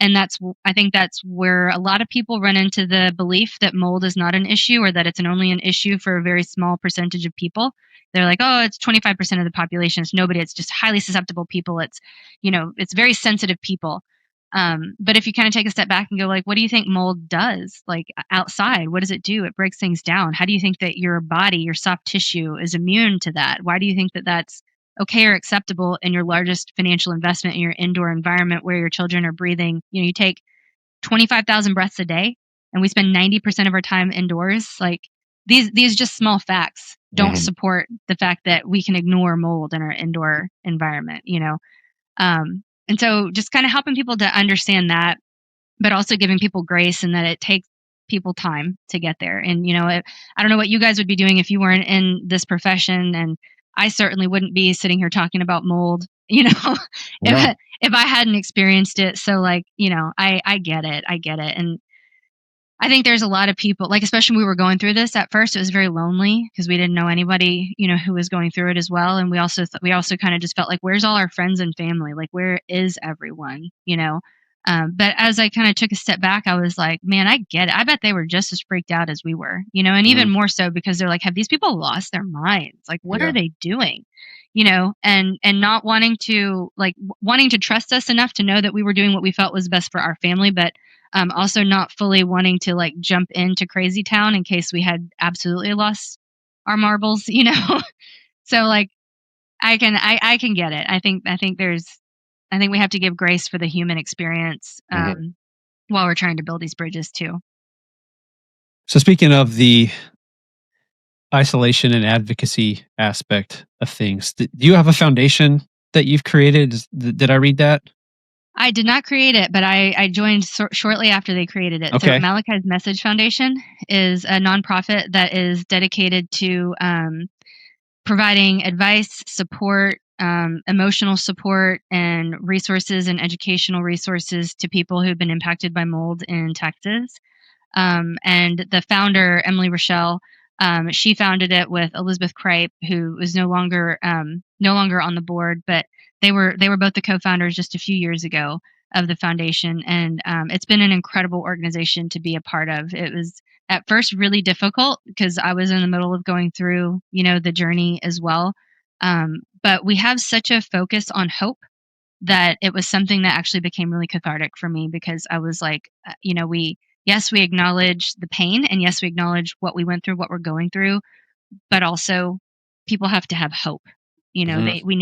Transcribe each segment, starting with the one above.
And I think that's where a lot of people run into the belief that mold is not an issue, or that it's only an issue for a very small percentage of people. They're like, oh, it's 25% of the population. It's nobody. It's just highly susceptible people. It's very sensitive people. But if you kind of take a step back and go like, what do you think mold does? Like outside, what does it do? It breaks things down. How do you think that your body, your soft tissue is immune to that? Why do you think that that's okay or acceptable in your largest financial investment in your indoor environment where your children are breathing? You take 25,000 breaths a day and we spend 90% of our time indoors. Like these just small facts don't Mhm. support the fact that we can ignore mold in our indoor environment. And so just kind of helping people to understand that, but also giving people grace and that it takes people time to get there. And, I don't know what you guys would be doing if you weren't in this profession. And I certainly wouldn't be sitting here talking about mold, Yeah. if I hadn't experienced it. So like, I get it. I get it. And I think there's a lot of people, like, especially when we were going through this at first, it was very lonely because we didn't know anybody, who was going through it as well. And we also kind of just felt like, where's all our friends and family? Like, where is everyone? But as I kind of took a step back, I was like, man, I get it. I bet they were just as freaked out as we were, and even Mhm. more so because they're like, have these people lost their minds? Like, what are Yeah. they doing? And not wanting to trust us enough to know that we were doing what we felt was best for our family, but also not fully wanting to like jump into crazy town in case we had absolutely lost our marbles. So like I can get it. I think we have to give grace for the human experience Mhm. while we're trying to build these bridges too. So speaking of the isolation and advocacy aspect of things, do you have a foundation that you've created? Did I read that? I did not create it, but I joined shortly after they created it. So Okay. Malachi's Message Foundation is a nonprofit that is dedicated to providing advice, support, emotional support, and resources and educational resources to people who've been impacted by mold in Texas. And the founder, Emily Rochelle, she founded it with Elizabeth Kripe, who is no longer on the board, but they were both the co-founders just a few years ago of the foundation, and it's been an incredible organization to be a part of. It was at first really difficult because I was in the middle of going through, the journey as well. But we have such a focus on hope that it was something that actually became really cathartic for me because I was like, we acknowledge the pain and yes, we acknowledge what we went through, what we're going through, but also people have to have hope. Mhm. We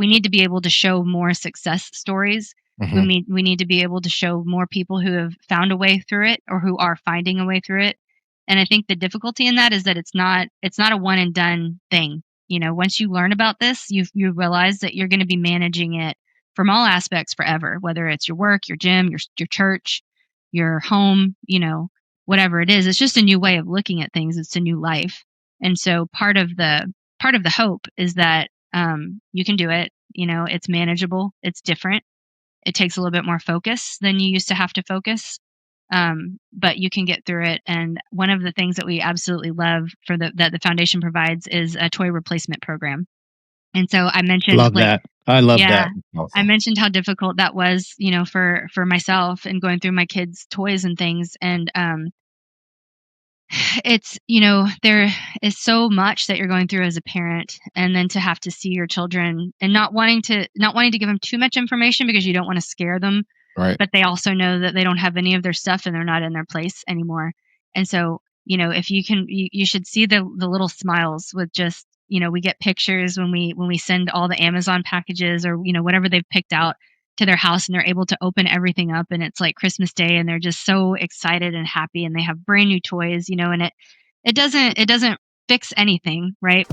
need to be able to show more success stories. We Mhm. need we need to be able to show more people who have found a way through it or who are finding a way through it. And I think the difficulty in that is that it's not a one and done thing. Once you learn about this, you realize that you're going to be managing it from all aspects forever, whether it's your work, your gym, your church, your home, whatever it is. It's just a new way of looking at things. It's a new life. And so part of the hope is that you can do it. It's manageable. It's different. It takes a little bit more focus than you used to have to focus, but you can get through it. And one of the things that we absolutely love that the foundation provides is a toy replacement program. And so I mentioned Love like, that. I love yeah, that. I Also. mentioned how difficult that was, for myself and going through my kids' toys and things. And it's, there is so much that you're going through as a parent, and then to have to see your children and not wanting to give them too much information because you don't want to scare them, Right. but they also know that they don't have any of their stuff and they're not in their place anymore. And so, if you can, you should see the little smiles with just, we get pictures when we send all the Amazon packages or, whatever they've picked out to their house, and they're able to open everything up and it's like Christmas Day and they're just so excited and happy and they have brand new toys, and it doesn't fix anything, right?